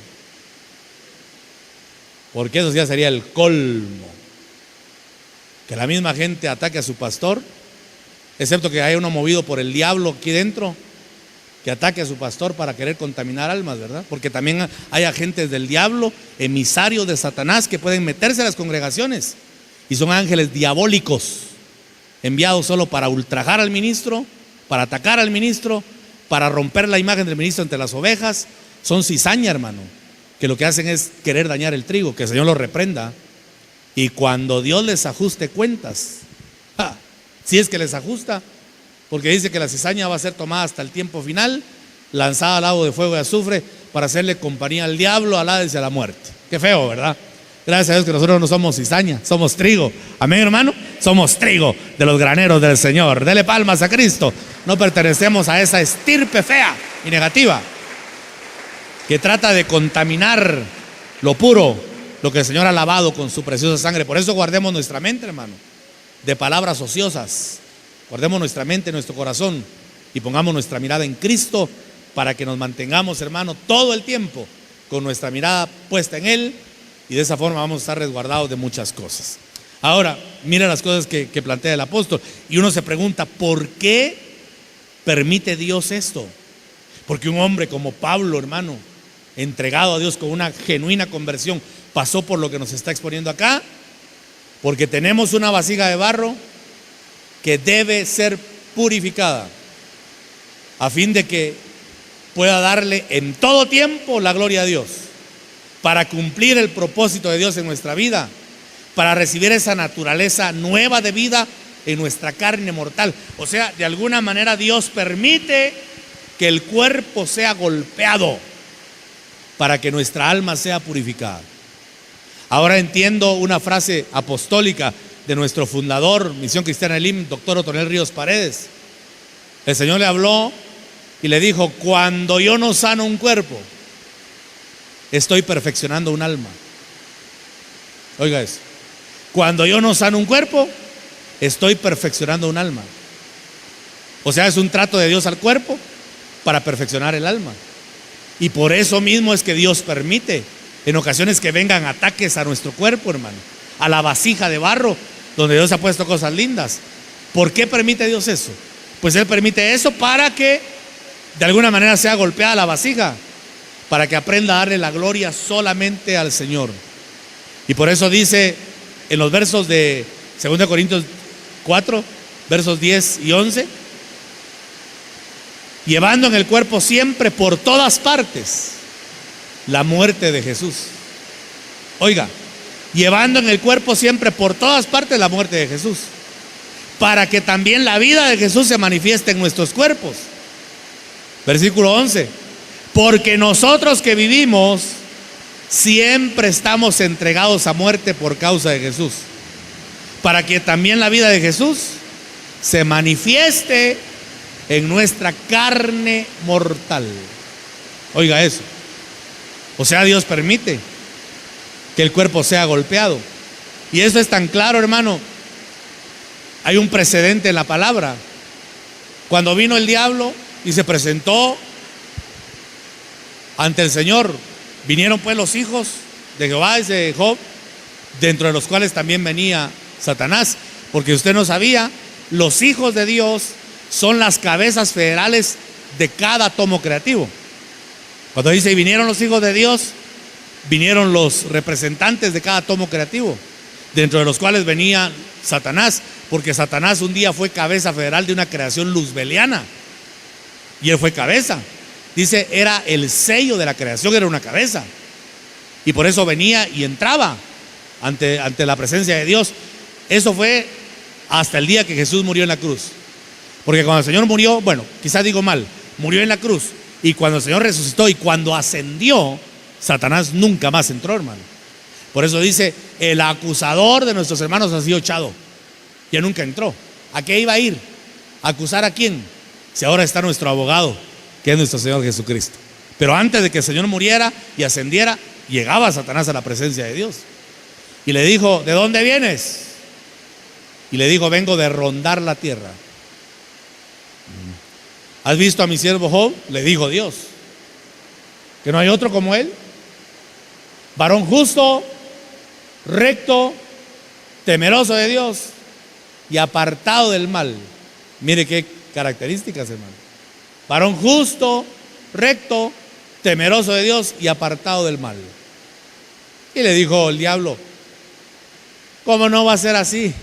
porque eso ya sería el colmo, que la misma gente ataque a su pastor, excepto que haya uno movido por el diablo aquí dentro, que ataque a su pastor para querer contaminar almas, ¿verdad? Porque también hay agentes del diablo, emisarios de Satanás, que pueden meterse a las congregaciones y son ángeles diabólicos, enviados solo para ultrajar al ministro, para atacar al ministro, para romper la imagen del ministro entre las ovejas. Son cizaña, hermano, que lo que hacen es querer dañar el trigo. Que el Señor los reprenda. Y cuando Dios les ajuste cuentas, si es que les ajusta, porque dice que la cizaña va a ser tomada hasta el tiempo final, lanzada al lago de fuego y azufre, para hacerle compañía al diablo, al Hades y a la muerte. Qué feo, ¿verdad? Gracias a Dios que nosotros no somos cizaña, somos trigo. Amén, hermano. Somos trigo de los graneros del Señor. Dele palmas a Cristo. No pertenecemos a esa estirpe fea y negativa que trata de contaminar lo puro, lo que el Señor ha lavado con su preciosa sangre. Por eso guardemos nuestra mente, hermano, de palabras ociosas. Guardemos nuestra mente, nuestro corazón, y pongamos nuestra mirada en Cristo, para que nos mantengamos, hermano, todo el tiempo con nuestra mirada puesta en Él, y de esa forma vamos a estar resguardados de muchas cosas. Ahora, mira las cosas que plantea el apóstol, y uno se pregunta: ¿por qué permite Dios esto? Porque un hombre como Pablo, hermano, entregado a Dios con una genuina conversión, pasó por lo que nos está exponiendo acá. Porque tenemos una vasija de barro que debe ser purificada, a fin de que pueda darle en todo tiempo la gloria a Dios, para cumplir el propósito de Dios en nuestra vida, para recibir esa naturaleza nueva de vida en nuestra carne mortal. O sea, de alguna manera Dios permite que el cuerpo sea golpeado para que nuestra alma sea purificada. Ahora entiendo una frase apostólica de nuestro fundador, Misión Cristiana Elim, doctor Otonel Ríos Paredes. El Señor le habló y le dijo: cuando yo no sano un cuerpo, estoy perfeccionando un alma. Oiga eso. Cuando yo no sano un cuerpo, estoy perfeccionando un alma. O sea, es un trato de Dios al cuerpo para perfeccionar el alma. Y por eso mismo es que Dios permite en ocasiones que vengan ataques a nuestro cuerpo, hermano, a la vasija de barro donde Dios ha puesto cosas lindas. ¿Por qué permite Dios eso? Pues Él permite eso para que de alguna manera sea golpeada la vasija, para que aprenda a darle la gloria solamente al Señor. Y por eso dice en los versos de 2 Corintios 4, versos 10 y 11: llevando en el cuerpo siempre por todas partes la muerte de Jesús. Oiga, llevando en el cuerpo siempre por todas partes la muerte de Jesús, para que también la vida de Jesús se manifieste en nuestros cuerpos. Versículo 11: porque nosotros que vivimos siempre estamos entregados a muerte por causa de Jesús, para que también la vida de Jesús se manifieste en nuestra carne mortal. Oiga eso. O sea, Dios permite que el cuerpo sea golpeado. Y eso es tan claro, hermano. Hay un precedente en la palabra. Cuando vino el diablo y se presentó ante el Señor, vinieron pues los hijos de Jehová y de Job, dentro de los cuales también venía Satanás. Porque usted no sabía, los hijos de Dios son las cabezas federales de cada átomo creativo. Cuando dice y vinieron los hijos de Dios, vinieron los representantes de cada átomo creativo, dentro de los cuales venía Satanás, porque Satanás un día fue cabeza federal de una creación luzbeliana, Y él fue cabeza. Dice, era el sello de la creación, era una cabeza. Y por eso venía y entraba ante la presencia de Dios. Eso fue hasta el día que Jesús murió en la cruz. Porque cuando el Señor murió, bueno, quizás digo mal, murió en la cruz. Y cuando el Señor resucitó y cuando ascendió, Satanás nunca más entró, hermano. Por eso dice, el acusador de nuestros hermanos ha sido echado. Ya nunca entró. ¿A qué iba a ir? ¿A acusar a quién? Si ahora está nuestro abogado, que es nuestro Señor Jesucristo. Pero antes de que el Señor muriera y ascendiera, llegaba Satanás a la presencia de Dios. Y le dijo, ¿de dónde vienes? Y le dijo, vengo de rondar la tierra. ¿Has visto a mi siervo Job? Le dijo Dios, que no hay otro como él, varón justo, recto, temeroso de Dios y apartado del mal. Mire qué características, hermano. Varón justo, recto, temeroso de Dios y apartado del mal. Y le dijo el diablo, ¿cómo no va a ser así?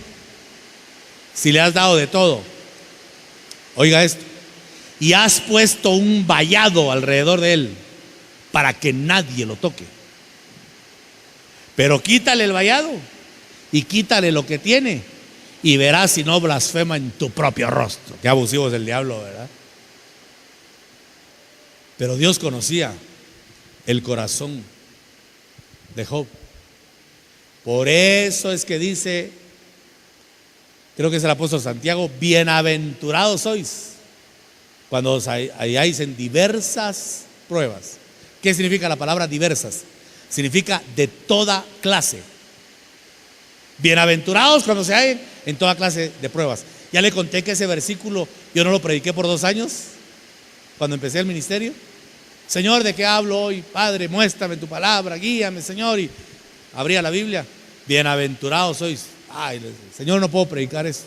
Si le has dado de todo. Oiga esto. Y has puesto un vallado alrededor de él para que nadie lo toque. Pero quítale el vallado y quítale lo que tiene y verás si no blasfema en tu propio rostro. Qué abusivo es el diablo, ¿verdad? Pero Dios conocía el corazón de Job. Por eso es que dice, creo que es el apóstol Santiago, bienaventurados sois cuando os halláis en diversas pruebas. ¿Qué significa la palabra diversas? Significa de toda clase. Bienaventurados cuando se hallen en toda clase de pruebas. Ya le conté que ese versículo yo no lo prediqué por 2 años cuando empecé el ministerio. Señor, ¿de qué hablo hoy? Padre, muéstrame tu palabra, guíame, Señor. Y abría la Biblia. Bienaventurados sois. Ay, Señor, no puedo predicar eso.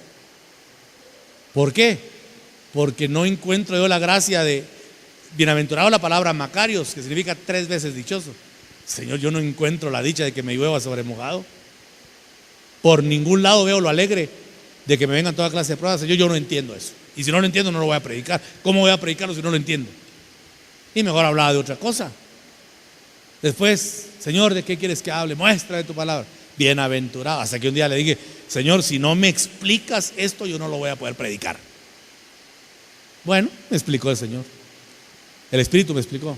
¿Por qué? Porque no encuentro yo la gracia de bienaventurado, la palabra Macarios, que significa 3 veces dichoso. Señor, yo no encuentro la dicha de que me llueva sobre mojado. Por ningún lado veo lo alegre de que me vengan toda clase de pruebas. Señor, yo no entiendo eso. Y si no lo entiendo, no lo voy a predicar. ¿Cómo voy a predicarlo si no lo entiendo? Y mejor hablaba de otra cosa. Después, Señor, ¿de qué quieres que hable? Muestra de tu palabra. Bienaventurado. Hasta que un día le dije, Señor, si no me explicas esto, yo no lo voy a poder predicar. Bueno, me explicó el Señor. El Espíritu me explicó.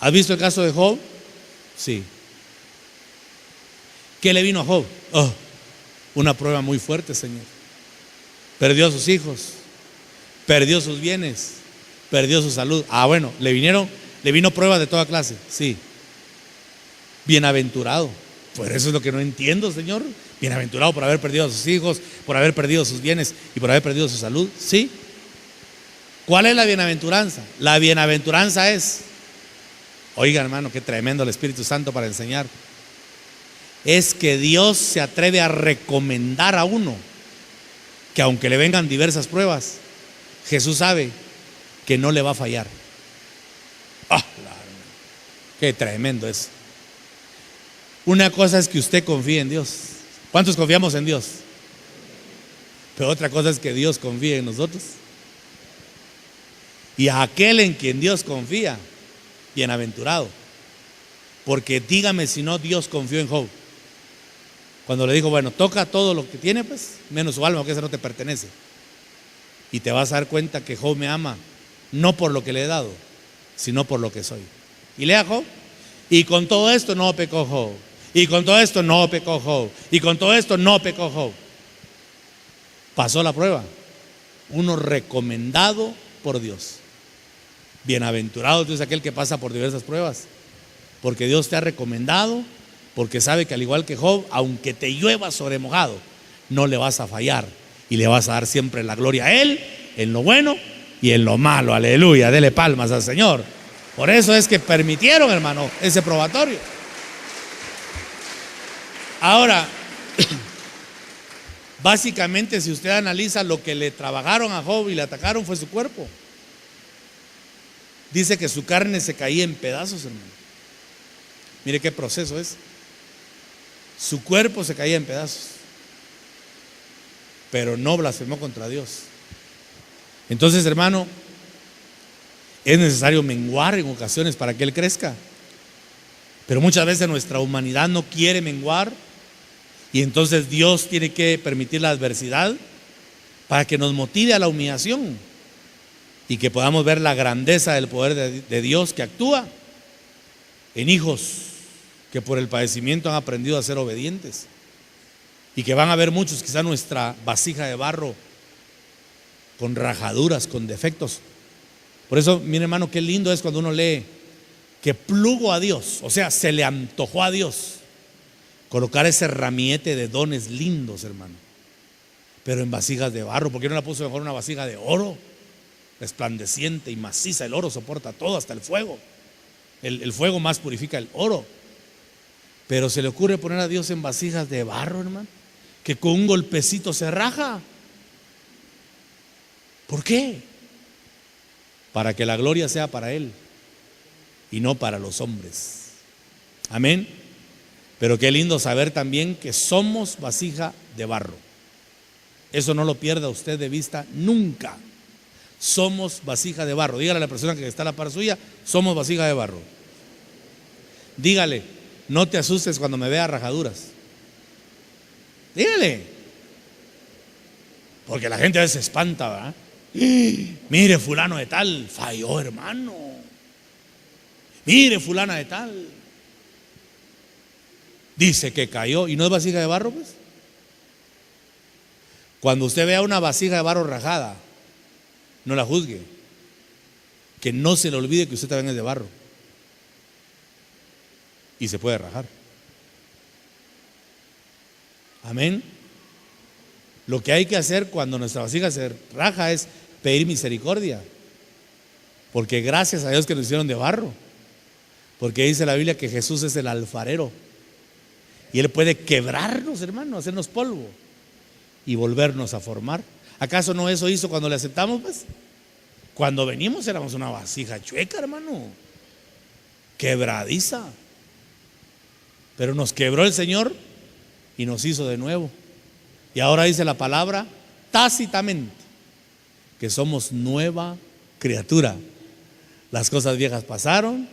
¿Has visto el caso de Job? Sí. ¿Qué le vino a Job? Oh, una prueba muy fuerte, Señor. Perdió a sus hijos, perdió sus bienes, perdió su salud. Ah, bueno, le vino pruebas de toda clase. Sí. Bienaventurado. Pues eso es lo que no entiendo, Señor. Bienaventurado por haber perdido a sus hijos, por haber perdido sus bienes y por haber perdido su salud. Sí. ¿Cuál es la bienaventuranza? La bienaventuranza es, oiga, hermano, qué tremendo el Espíritu Santo para enseñar. Es que Dios se atreve a recomendar a uno que aunque le vengan diversas pruebas, Jesús sabe que no le va a fallar. ¡Ah! Qué tremendo es. Una cosa es que usted confíe en Dios. ¿Cuántos confiamos en Dios? Pero otra cosa es que Dios confíe en nosotros. Y a aquel en quien Dios confía, bienaventurado. Porque dígame si no Dios confió en Job. Cuando le dijo, bueno, toca todo lo que tiene, pues, menos su alma, porque esa no te pertenece. Y te vas a dar cuenta que Job me ama, no por lo que le he dado, sino por lo que soy. Y lea Job. Y con todo esto no pecó Job. Y con todo esto no pecó Job. Y con todo esto no pecó Job. Pasó la prueba. Uno recomendado por Dios. Bienaventurado es aquel que pasa por diversas pruebas. Porque Dios te ha recomendado. Porque sabe que al igual que Job, aunque te llueva sobre mojado, no le vas a fallar. Y le vas a dar siempre la gloria a Él, en lo bueno y en lo malo. Aleluya, dele palmas al Señor. Por eso es que permitieron, hermano, ese probatorio. Ahora, básicamente, si usted analiza lo que le trabajaron a Job y le atacaron fue su cuerpo. Dice que su carne se caía en pedazos, hermano. Mire qué proceso es. Su cuerpo se caía en pedazos, pero no blasfemó contra Dios. Entonces, hermano, es necesario menguar en ocasiones para que Él crezca. Pero muchas veces nuestra humanidad no quiere menguar, y entonces Dios tiene que permitir la adversidad para que nos motive a la humillación y que podamos ver la grandeza del poder de Dios que actúa en hijos que por el padecimiento han aprendido a ser obedientes, y que van a ver muchos, quizá nuestra vasija de barro con rajaduras, con defectos. Por eso, mire, hermano, qué lindo es cuando uno lee que plugo a Dios, o sea, se le antojó a Dios colocar ese ramillete de dones lindos, hermano, pero en vasijas de barro. ¿Por qué no la puso mejor una vasija de oro, resplandeciente y maciza? El oro soporta todo, hasta el fuego. El fuego más purifica el oro. Pero se le ocurre poner a Dios en vasijas de barro, hermano, que con un golpecito se raja. ¿Por qué? Para que la gloria sea para Él y no para los hombres. Amén. Pero qué lindo saber también que somos vasija de barro. Eso no lo pierda usted de vista nunca. Somos vasija de barro. Dígale a la persona que está a la par suya: somos vasija de barro. Dígale: no te asustes cuando me vea rajaduras. Dígale. Porque la gente a veces se espanta, ¿verdad? Mire, fulano de tal falló, hermano. Mire, fulana de tal dice que cayó, y no es vasija de barro, pues. Cuando usted vea una vasija de barro rajada, no la juzgue. Que no se le olvide que usted también es de barro y se puede rajar. Amén. Lo que hay que hacer cuando nuestra vasija se raja es pedir misericordia, porque gracias a Dios que nos hicieron de barro, porque dice la Biblia que Jesús es el alfarero y Él puede quebrarnos, hermano, hacernos polvo y volvernos a formar. ¿Acaso no eso hizo cuando le aceptamos? Pues cuando venimos éramos una vasija chueca, hermano, quebradiza, pero nos quebró el Señor y nos hizo de nuevo. Y ahora dice la palabra tácitamente que somos nueva criatura. Las cosas viejas pasaron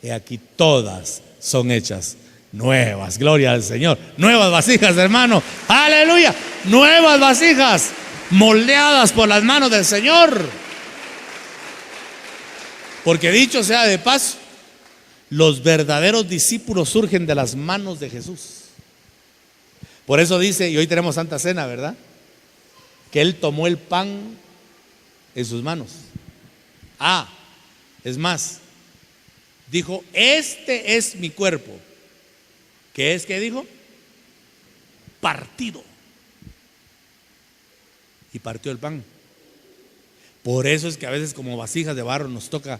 y aquí todas son hechas nuevas. Gloria al Señor. Nuevas vasijas, hermano. Aleluya. Nuevas vasijas moldeadas por las manos del Señor. Porque dicho sea de paso, los verdaderos discípulos surgen de las manos de Jesús. Por eso dice, y hoy tenemos Santa Cena, ¿verdad?, que Él tomó el pan en sus manos. Es más, dijo: este es mi cuerpo. ¿Qué es que dijo? Partido. Y partió el pan. Por eso es que a veces como vasijas de barro nos toca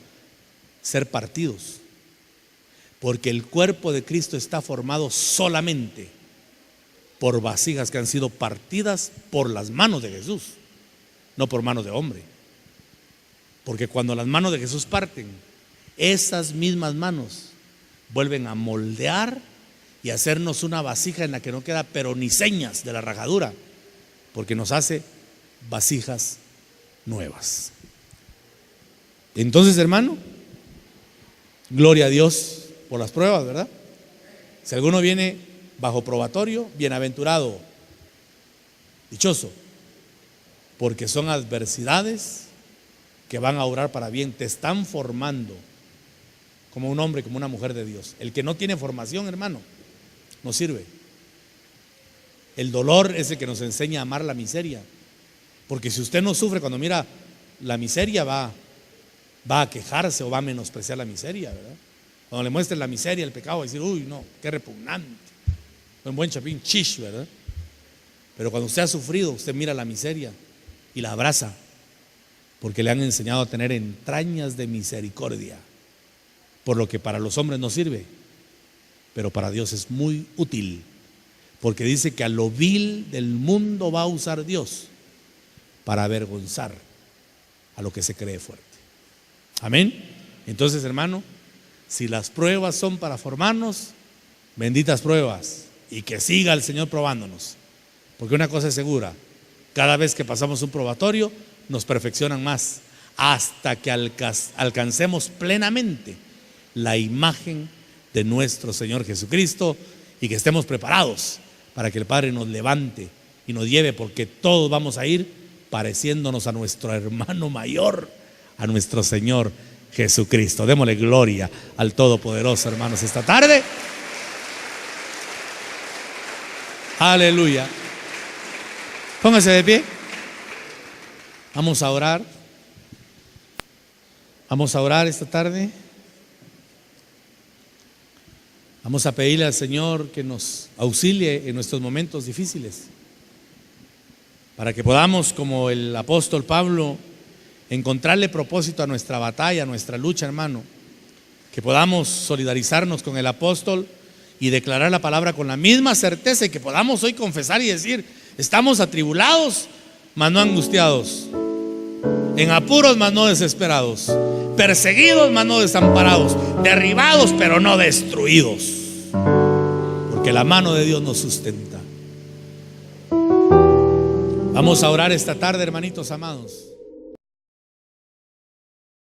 ser partidos, porque el cuerpo de Cristo está formado solamente por vasijas que han sido partidas por las manos de Jesús, no por manos de hombre. Porque cuando las manos de Jesús parten, esas mismas manos vuelven a moldear y hacernos una vasija en la que no queda pero ni señas de la rajadura, porque nos hace vasijas nuevas. Entonces, hermano, gloria a Dios por las pruebas, ¿verdad? Si alguno viene bajo probatorio, bienaventurado, dichoso, porque son adversidades que van a obrar para bien. Te están formando como un hombre, como una mujer de Dios. El que no tiene formación, hermano, no sirve. El dolor es el que nos enseña a amar la miseria, porque si usted no sufre cuando mira la miseria, va a quejarse o va a menospreciar la miseria, ¿verdad? Cuando le muestren la miseria, el pecado, va a decir: uy, no, qué repugnante, un buen chapín, chish, ¿verdad? Pero cuando usted ha sufrido, usted mira la miseria y la abraza, porque le han enseñado a tener entrañas de misericordia, por lo que para los hombres no sirve, pero para Dios es muy útil, porque dice que a lo vil del mundo va a usar Dios para avergonzar a lo que se cree fuerte. Amén. Entonces, hermano, si las pruebas son para formarnos, benditas pruebas, y que siga el Señor probándonos, porque una cosa es segura: cada vez que pasamos un probatorio, nos perfeccionan más, hasta que alcancemos plenamente la imagen de nuestro Señor Jesucristo, y que estemos preparados para que el Padre nos levante y nos lleve, porque todos vamos a ir pareciéndonos a nuestro hermano mayor, a nuestro Señor Jesucristo. Démosle gloria al Todopoderoso, hermanos, esta tarde. Aleluya. Póngase de pie. Vamos a orar. Vamos a orar esta tarde. Vamos a pedirle al Señor que nos auxilie en nuestros momentos difíciles, para que podamos, como el apóstol Pablo, encontrarle propósito a nuestra batalla, a nuestra lucha, hermano. Que podamos solidarizarnos con el apóstol y declarar la palabra con la misma certeza, y que podamos hoy confesar y decir: estamos atribulados, mas no angustiados, en apuros, mas no desesperados, perseguidos, mas no desamparados, derribados, pero no destruidos, porque la mano de Dios nos sustenta. Vamos a orar esta tarde, hermanitos amados.